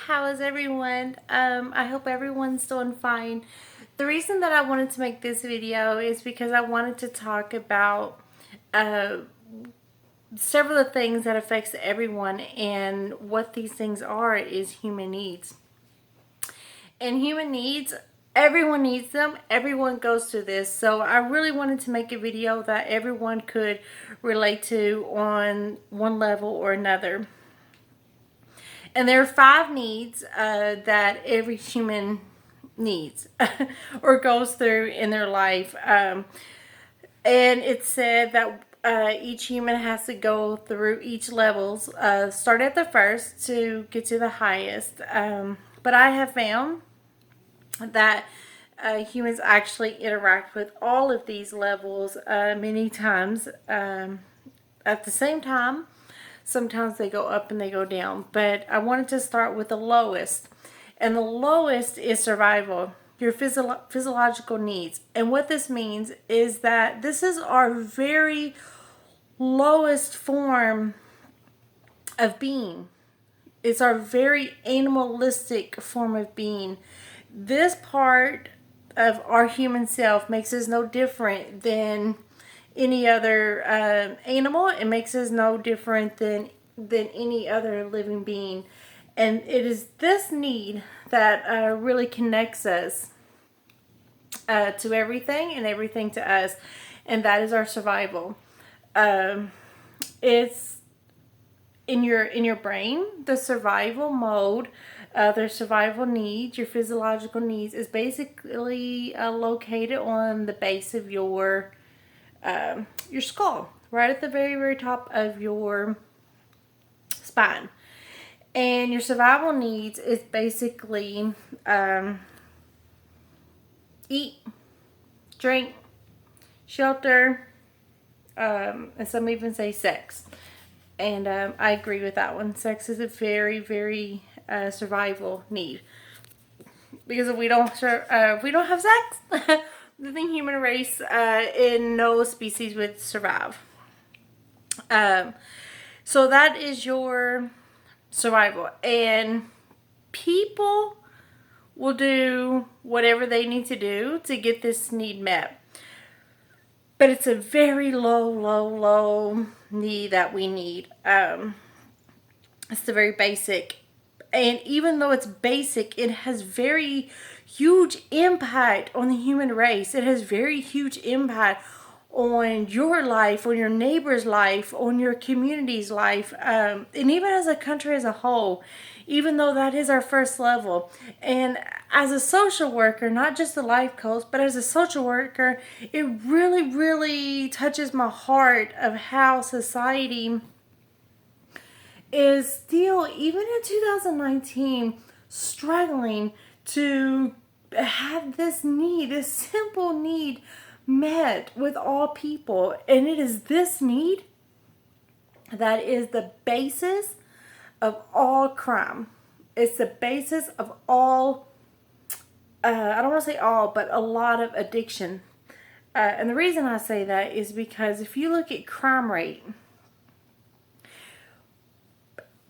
how is everyone? I hope everyone's doing fine. The reason that I wanted to make this video is because I wanted to talk about uh, several of the things that affects everyone, and what these things are is human needs. And human needs, everyone needs them. Everyone goes through this. So I really wanted to make a video that everyone could relate to on one level or another. And there are 5 needs that every human needs or goes through in their life. And it's said that each human has to go through each levels, start at the first to get to the highest. But I have found that humans actually interact with all of these levels many times at the same time. Sometimes they go up and they go down. But I wanted to start with the lowest. And the lowest is survival, your physiological needs. And what this means is that this is our very lowest form of being. It's our very animalistic form of being. This part of our human self makes us no different than any other animal. It makes us no different than any other living being. And it is this need that really connects us to everything and everything to us. And that is our survival. It's in your brain. The survival mode, their survival needs, your physiological needs, is basically located on the base of your skull, right at the very, very top of your spine. And your survival needs is basically eat, drink, shelter, and some even say sex. And I agree with that one. Sex is a very, very survival need. Because if we don't have sex, the human race in no species would survive. So that is your survival. And people will do whatever they need to do to get this need met. But it's a very low need that we need. It's the very basic. And even though it's basic, it has very huge impact on the human race. It has very huge impact on your life, on your neighbor's life, on your community's life, and even as a country as a whole, even though that is our first level. And as a social worker, not just a life coach, but as a social worker, it really touches my heart of how society is still, even in 2019, struggling to have this need, this simple need, met with all people. And it is this need that is the basis of all crime. It's the basis of all, I don't want to say all, but a lot of addiction. And the reason I say that is because if you look at crime rate,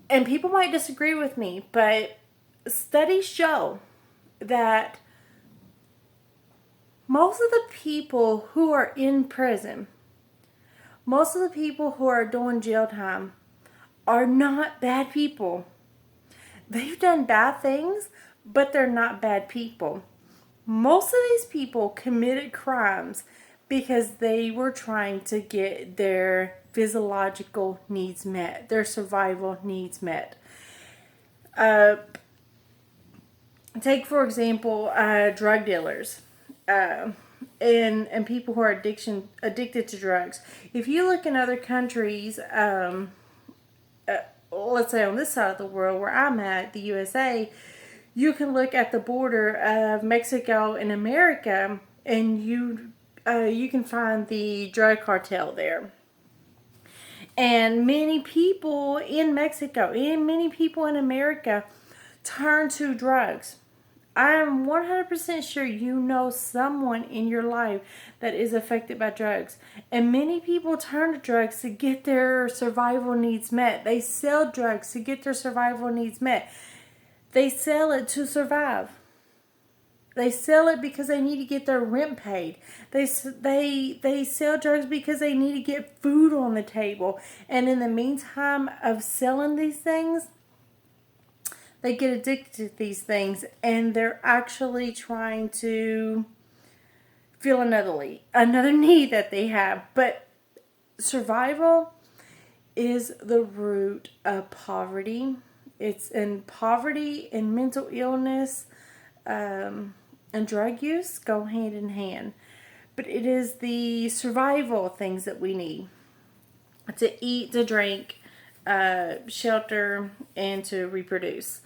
and people might disagree with me, but studies show that most of the people who are in prison, most of the people who are doing jail time, are not bad people. They've done bad things, but they're not bad people. Most of these people committed crimes because they were trying to get their physiological needs met, their survival needs met. Take, for example, drug dealers. And people who are addicted to drugs. If you look in other countries, let's say on this side of the world where I'm at, the USA, you can look at the border of Mexico and America, and you can find the drug cartel there. And many people in Mexico and many people in America turn to drugs. I am 100% sure you know someone in your life that is affected by drugs. And many people turn to drugs to get their survival needs met. They sell drugs to get their survival needs met. They sell it to survive. They sell it because they need to get their rent paid. They sell drugs because they need to get food on the table. And in the meantime of selling these things, they get addicted to these things, and they're actually trying to fill another need that they have. But survival is the root of poverty. It's in poverty and mental illness and drug use go hand in hand. But it is the survival things that we need to eat, to drink, shelter, and to reproduce.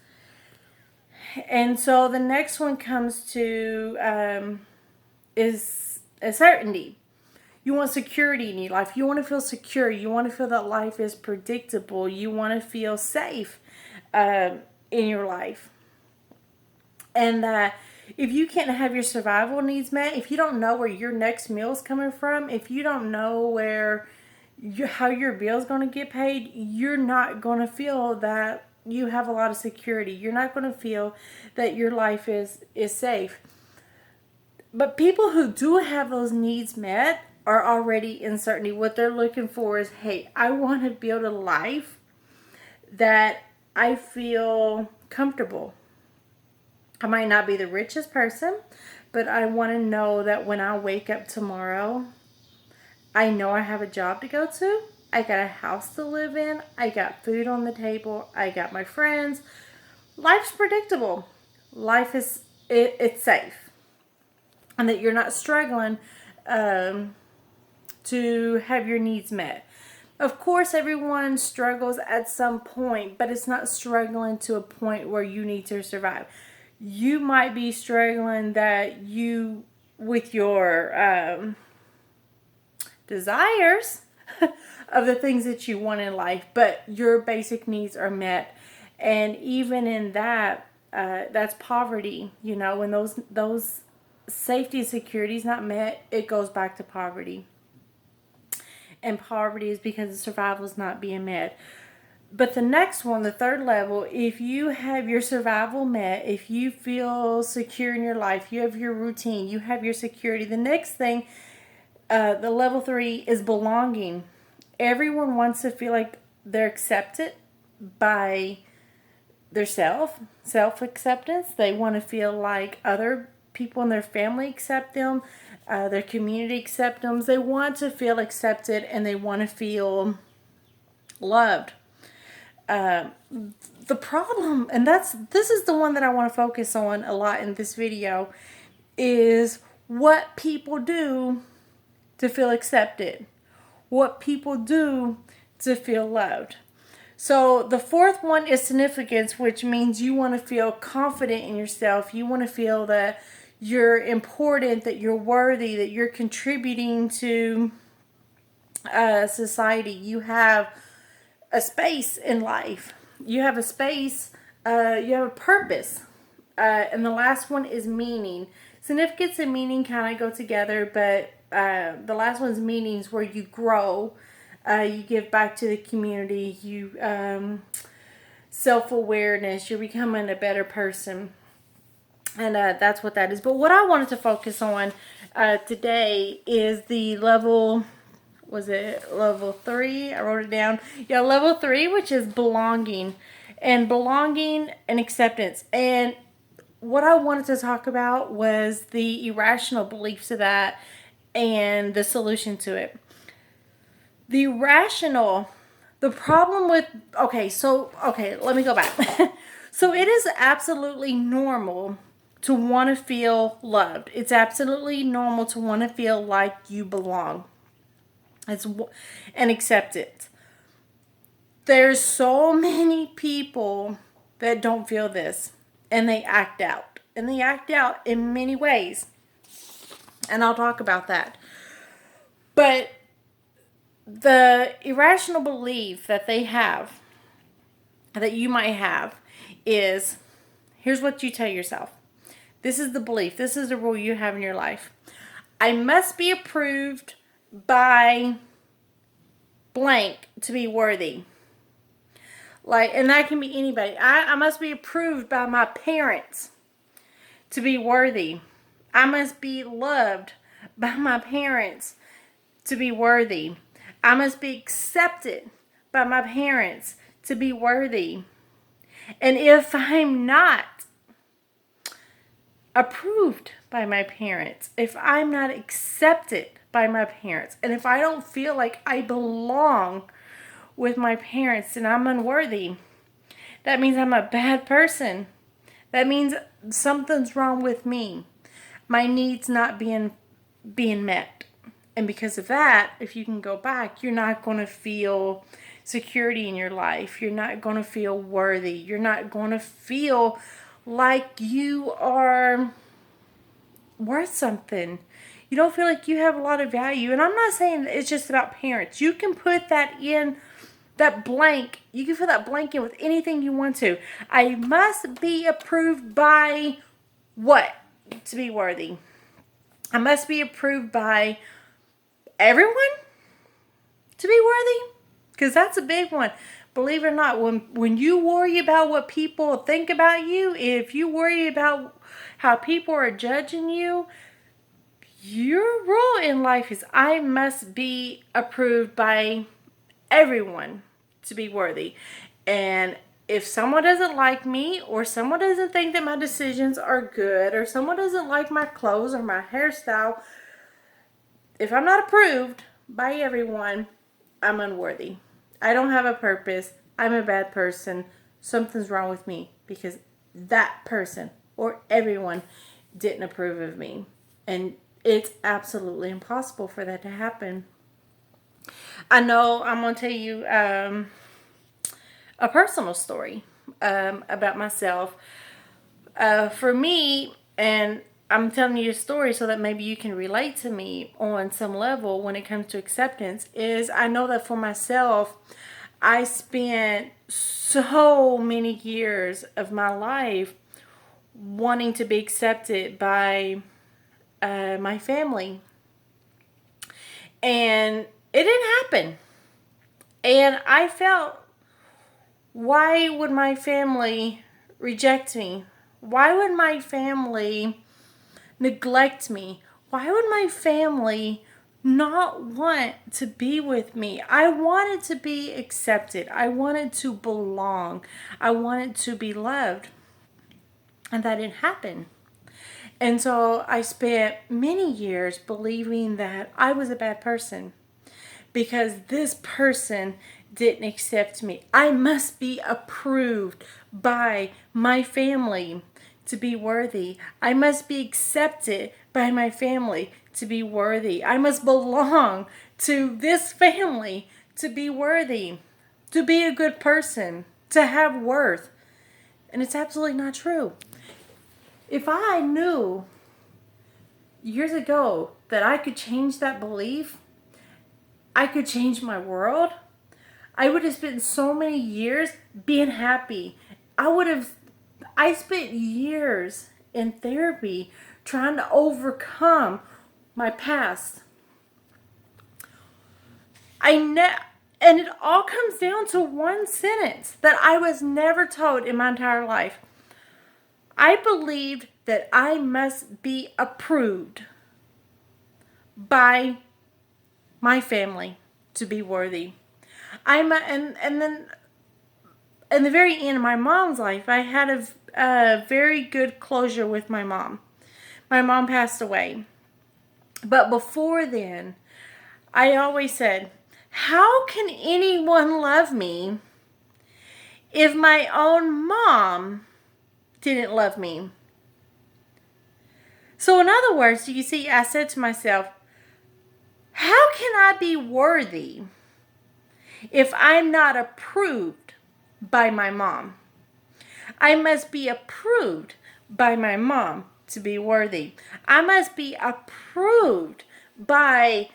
And so the next one comes to is a certainty. You want security in your life. You want to feel secure. You want to feel that life is predictable. You want to feel safe in your life. And if you can't have your survival needs met, if you don't know where your next meal is coming from, if you don't know how your bill is going to get paid, you're not going to feel that you have a lot of security. You're not going to feel that your life is safe. But people who do have those needs met are already in certainty. What they're looking for is, hey, I want to build a life that I feel comfortable. I might not be the richest person, but I want to know that when I wake up tomorrow, I know I have a job to go to. I got a house to live in. I got food on the table. I got my friends. Life's predictable. Life is it's safe. And that you're not struggling to have your needs met. Of course, everyone struggles at some point, but it's not struggling to a point where you need to survive. You might be struggling with your desires of the things that you want in life, but your basic needs are met. And even in that, that's poverty. You know, when those safety and security is not met, it goes back to poverty. And poverty is because the survival is not being met. But the next one, the third level, if you have your survival met, if you feel secure in your life, you have your routine, you have your security. The next thing, the level 3 is belonging. Everyone wants to feel like they're accepted by their self-acceptance. They want to feel like other people in their family accept them, their community accept them. They want to feel accepted and they want to feel loved. The problem, and this is the one that I want to focus on a lot in this video, is what people do to feel accepted. What people do to feel loved. So the fourth one is significance, which means you want to feel confident in yourself. You want to feel that you're important, that you're worthy, that you're contributing to society. You have a space in life. You have a space, you have a purpose. And the last one is meaning. Significance and meaning kind of go together, but the last one's meanings, where you grow, you give back to the community, you self-awareness, you're becoming a better person. And that's what that is. But what I wanted to focus on today is the level, was it level 3? I wrote it down. Yeah, level 3, which is belonging. And belonging and acceptance. And what I wanted to talk about was the irrational beliefs of that and the solution to it. The rational, the problem with, okay, let me go back. So it is absolutely normal to want to feel loved. It's absolutely normal to want to feel like you belong. And accept it. There's so many people that don't feel this, and they act out. And they act out in many ways. And I'll talk about that. But the irrational belief that they have, that you might have, is, here's what you tell yourself. This is the belief. This is the rule you have in your life. I must be approved by blank to be worthy. Like, and that can be anybody. I must be approved by my parents to be worthy. I must be loved by my parents to be worthy. I must be accepted by my parents to be worthy. And if I'm not approved by my parents, if I'm not accepted by my parents, and if I don't feel like I belong with my parents and I'm unworthy, that means I'm a bad person. That means something's wrong with me. My needs not being met. And because of that, if you can go back, you're not going to feel security in your life. You're not going to feel worthy. You're not going to feel like you are worth something. You don't feel like you have a lot of value. And I'm not saying it's just about parents. You can put that in, that blank. You can fill that blank in with anything you want to. I must be approved by what to be worthy? I must be approved by everyone to be worthy? Because that's a big one. Believe it or not, when you worry about what people think about you, if you worry about how people are judging you, your role in life is I must be approved by everyone to be worthy. And if someone doesn't like me, or someone doesn't think that my decisions are good, or someone doesn't like my clothes or my hairstyle, if I'm not approved by everyone, I'm unworthy. I don't have a purpose. I'm a bad person. Something's wrong with me because that person or everyone didn't approve of me. And it's absolutely impossible for that to happen. I know I'm going to tell you a personal story about myself. For me, and I'm telling you a story so that maybe you can relate to me on some level when it comes to acceptance, is I know that for myself, I spent so many years of my life wanting to be accepted by my family. And it didn't happen. And I felt, why would my family reject me? Why would my family neglect me? Why would my family not want to be with me? I wanted to be accepted. I wanted to belong. I wanted to be loved. And that didn't happen. And so I spent many years believing that I was a bad person because this person didn't accept me. I must be approved by my family to be worthy. I must be accepted by my family to be worthy. I must belong to this family to be worthy, to be a good person, to have worth. And it's absolutely not true. If I knew years ago that I could change that belief, I could change my world, I would have spent so many years being happy. I spent years in therapy trying to overcome my past. And it all comes down to one sentence that I was never told in my entire life. I believed that I must be approved by my family to be worthy. And then in the very end of my mom's life, I had a very good closure with my mom. My mom passed away. But before then, I always said, how can anyone love me if my own mom didn't love me? So in other words, you see, I said to myself, how can I be worthy if I'm not approved by my mom? I must be approved by my mom to be worthy. I must be approved by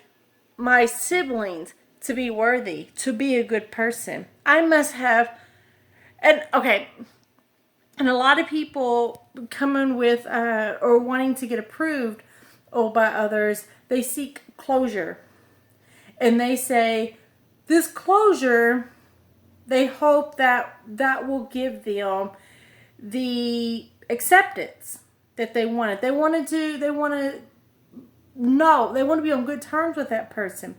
my siblings to be worthy, to be a good person. I must have, and a lot of people coming with or wanting to get approved by others, they seek closure. And they say, this closure They hope that that will give them the acceptance that they wanted. They want to be on good terms with that person.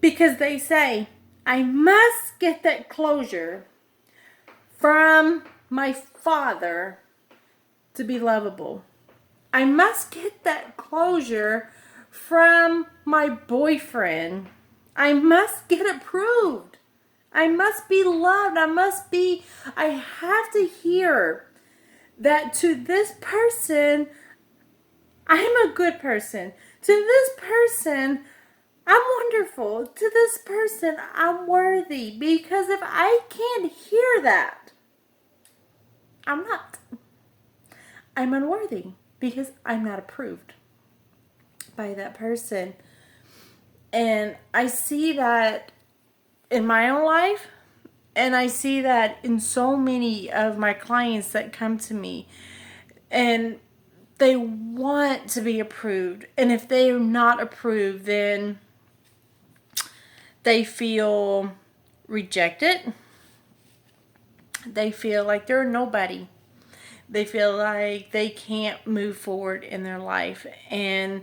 Because they say, I must get that closure from my father to be lovable. I must get that closure from my boyfriend. I must get approved. I must be loved. I have to hear that to this person, I'm a good person. To this person, I'm wonderful. To this person, I'm worthy. Because if I can't hear that, I'm not. I'm unworthy because I'm not approved by that person. And I see that in my own life, and I see that in so many of my clients that come to me, and they want to be approved. And if they are not approved, then they feel rejected. They feel like they're nobody. They feel like they can't move forward in their life. And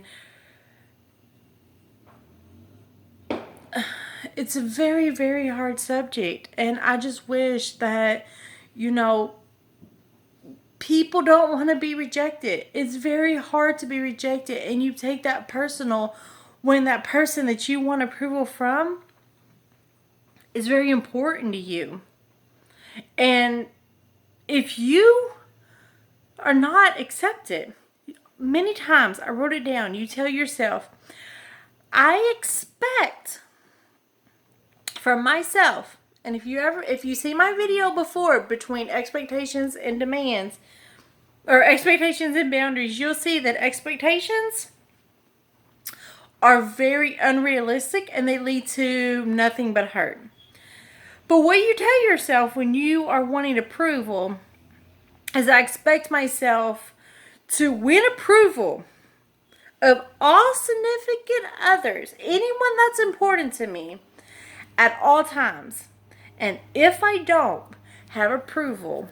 it's a very, very hard subject. And I just wish that, people don't want to be rejected. It's very hard to be rejected. And you take that personal when that person that you want approval from is very important to you. And if you are not accepted, many times I wrote it down, you tell yourself, I expect from myself, and if you see my video before between expectations and demands, or expectations and boundaries, you'll see that expectations are very unrealistic and they lead to nothing but hurt. But what you tell yourself when you are wanting approval is, I expect myself to win approval of all significant others, anyone that's important to me, at all times. And if I don't have approval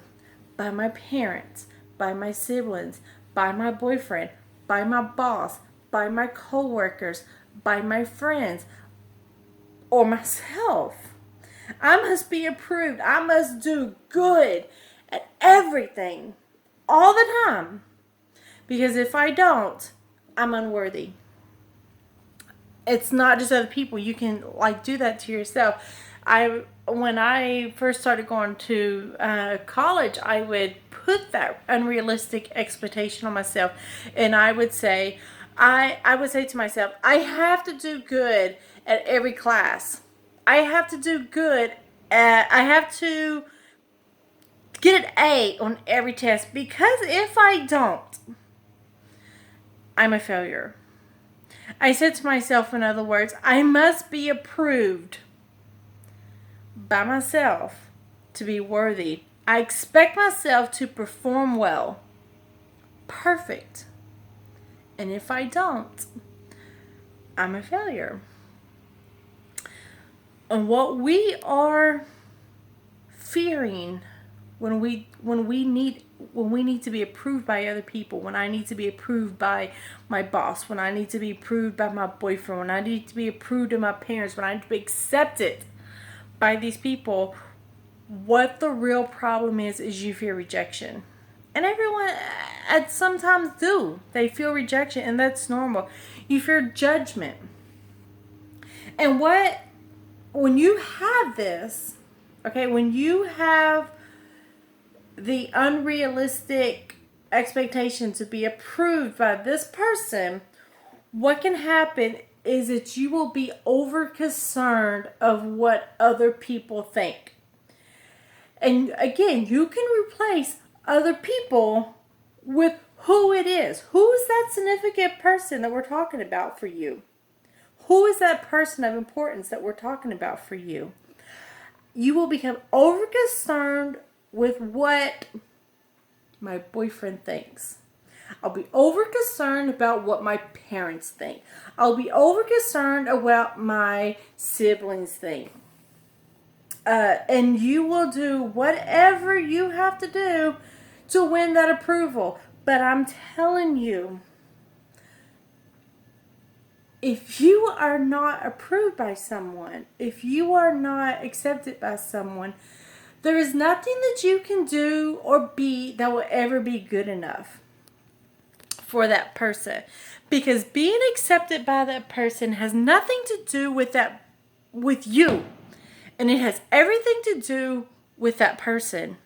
by my parents, by my siblings, by my boyfriend, by my boss, by my coworkers, by my friends, or myself, I must be approved. I must do good at everything all the time. Because if I don't, I'm unworthy. It's not just other people. You can do that to yourself. When I first started going to college, I would put that unrealistic expectation on myself, and I would say to myself, I have to do good at every class. I have to do good I have to get an A on every test, because if I don't, I'm a failure. I said to myself, in other words, I must be approved by myself to be worthy. I expect myself to perform well. Perfect. And if I don't, I'm a failure. And what we are fearing when we need to be approved by other people, when I need to be approved by my boss, when I need to be approved by my boyfriend, when I need to be approved by my parents, when I need to be accepted by these people, what the real problem is you fear rejection. And everyone sometimes do. They feel rejection, and that's normal. You fear judgment. And when you have this, when you have the unrealistic expectation to be approved by this person, what can happen is that you will be over concerned of what other people think. And again, you can replace other people with who it is. Who is that significant person that we're talking about for you? Who is that person of importance that we're talking about for you? You will become over concerned with what my boyfriend thinks. I'll be over concerned about what my parents think. I'll be over concerned about my siblings think. and you will do whatever you have to do to win that approval. But I'm telling you, if you are not approved by someone, if you are not accepted by someone, there is nothing that you can do or be that will ever be good enough for that person. Because being accepted by that person has nothing to do with you. And it has everything to do with that person.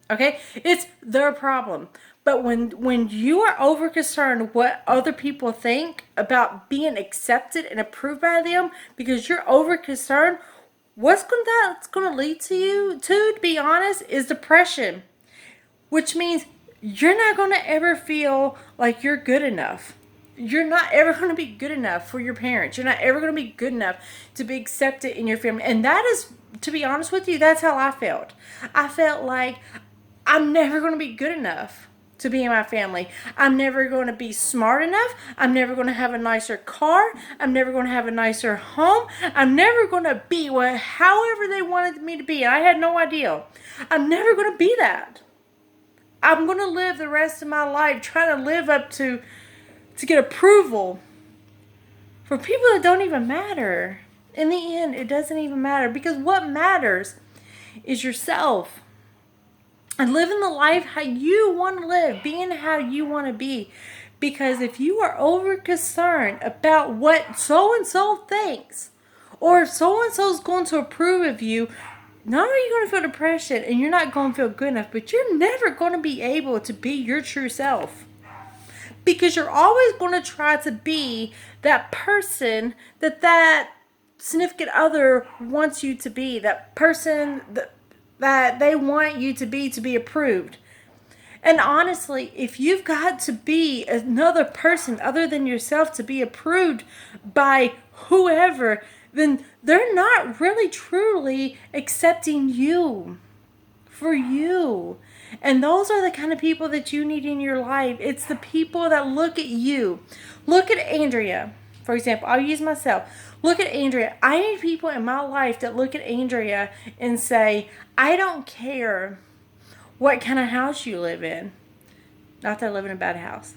Okay? It's their problem. But when you are over concerned what other people think about being accepted and approved by them, because you're over concerned, that's going to lead to be honest, is depression. Which means you're not going to ever feel like you're good enough. You're not ever going to be good enough for your parents. You're not ever going to be good enough to be accepted in your family. And that is, to be honest with you, that's how I felt. I felt like I'm never going to be good enough to be in my family. I'm never going to be smart enough. I'm never going to have a nicer car. I'm never going to have a nicer home. I'm never going to be however they wanted me to be. I had no idea. I'm never going to be that. I'm going to live the rest of my life trying to live up to get approval for people that don't even matter. In the end, it doesn't even matter, because what matters is yourself. And living the life how you want to live, being how you want to be. Because if you are over concerned about what so-and-so thinks, or if so-and-so is going to approve of you, not only are you going to feel depression and you're not going to feel good enough, but you're never going to be able to be your true self. Because you're always going to try to be that person that significant other wants you to be. That person that they want you to be approved. And honestly, if you've got to be another person other than yourself to be approved by whoever, then they're not really truly accepting you for you. And those are the kind of people that you need in your life. It's the people that look at you. Look at Andrea, for example. I'll use myself. Look at Andrea. I need people in my life that look at Andrea and say, I don't care what kind of house you live in. Not that I live in a bad house.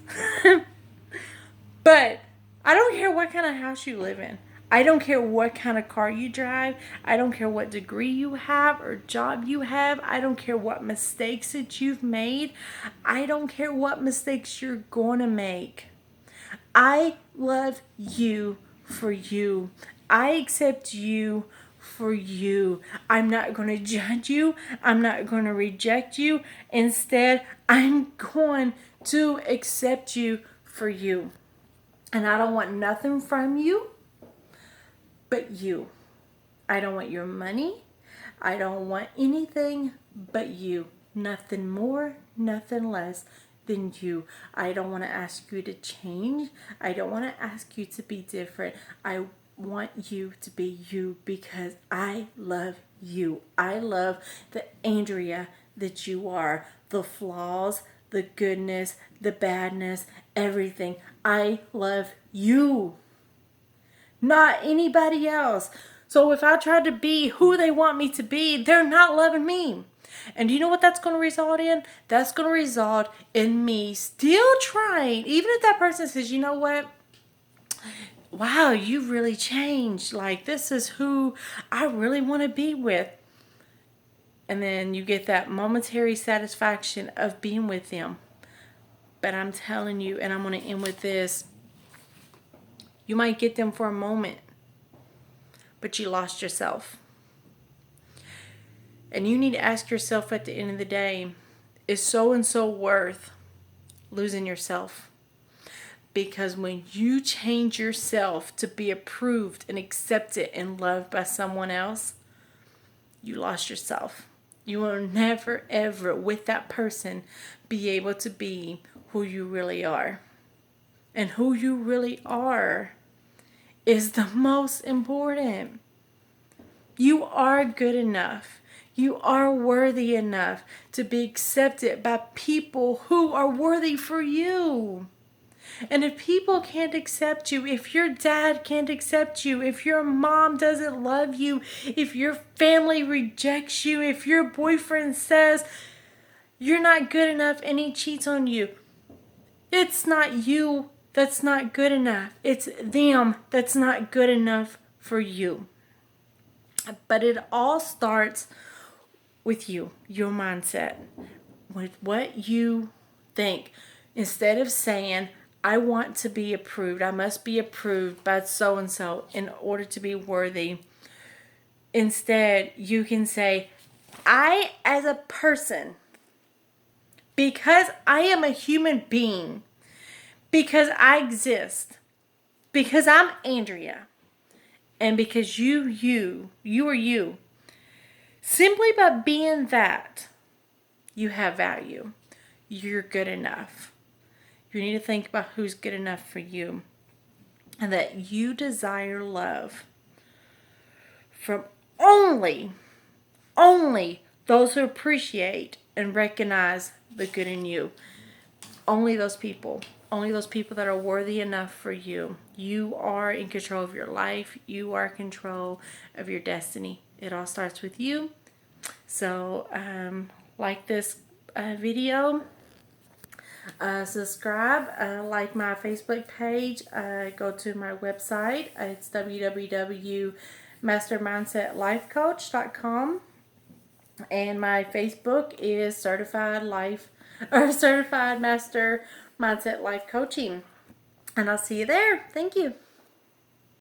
But I don't care what kind of house you live in. I don't care what kind of car you drive. I don't care what degree you have or job you have. I don't care what mistakes that you've made. I don't care what mistakes you're going to make. I love you for you. I accept you for you. I'm not going to judge you. I'm not going to reject you. Instead, I'm going to accept you for you. And I don't want nothing from you but you. I don't want your money. I don't want anything but you. Nothing more, nothing less than you. I don't want to ask you to change. I don't want to ask you to be different. I want you to be you because I love you. I love the Andrea that you are. The flaws, the goodness, the badness, everything. I love you. Not anybody else. So if I try to be who they want me to be, they're not loving me. And do you know what that's going to result in? That's going to result in me still trying, even if that person says, you know what? Wow, you've really changed. Like, this is who I really want to be with. And then you get that momentary satisfaction of being with them. But I'm telling you, and I'm going to end with this, you might get them for a moment, but you lost yourself. And you need to ask yourself at the end of the day, is so-and-so worth losing yourself? Because when you change yourself to be approved and accepted and loved by someone else, you lost yourself. You will never, ever, with that person, be able to be who you really are. And who you really are is the most important. You are good enough. You are worthy enough to be accepted by people who are worthy for you. And if people can't accept you, if your dad can't accept you, if your mom doesn't love you, if your family rejects you, if your boyfriend says you're not good enough and he cheats on you, it's not you that's not good enough. It's them that's not good enough for you. But it all starts with you, your mindset, with what you think. Instead of saying, I want to be approved, I must be approved by so and so in order to be worthy. Instead, you can say, I, as a person, because I am a human being, because I exist, because I'm Andrea, and because you are you, simply by being that, you have value. You're good enough. You need to think about who's good enough for you, and that you desire love from only those who appreciate and recognize the good in you. Only those people that are worthy enough for you. You are in control of your life. You are in control of your destiny. It all starts with you. So, like this video, subscribe, like my Facebook page, go to my website. It's www.mastermindsetlifecoach.com, and my Facebook is Certified Master Mindset Life Coaching. And I'll see you there. Thank you.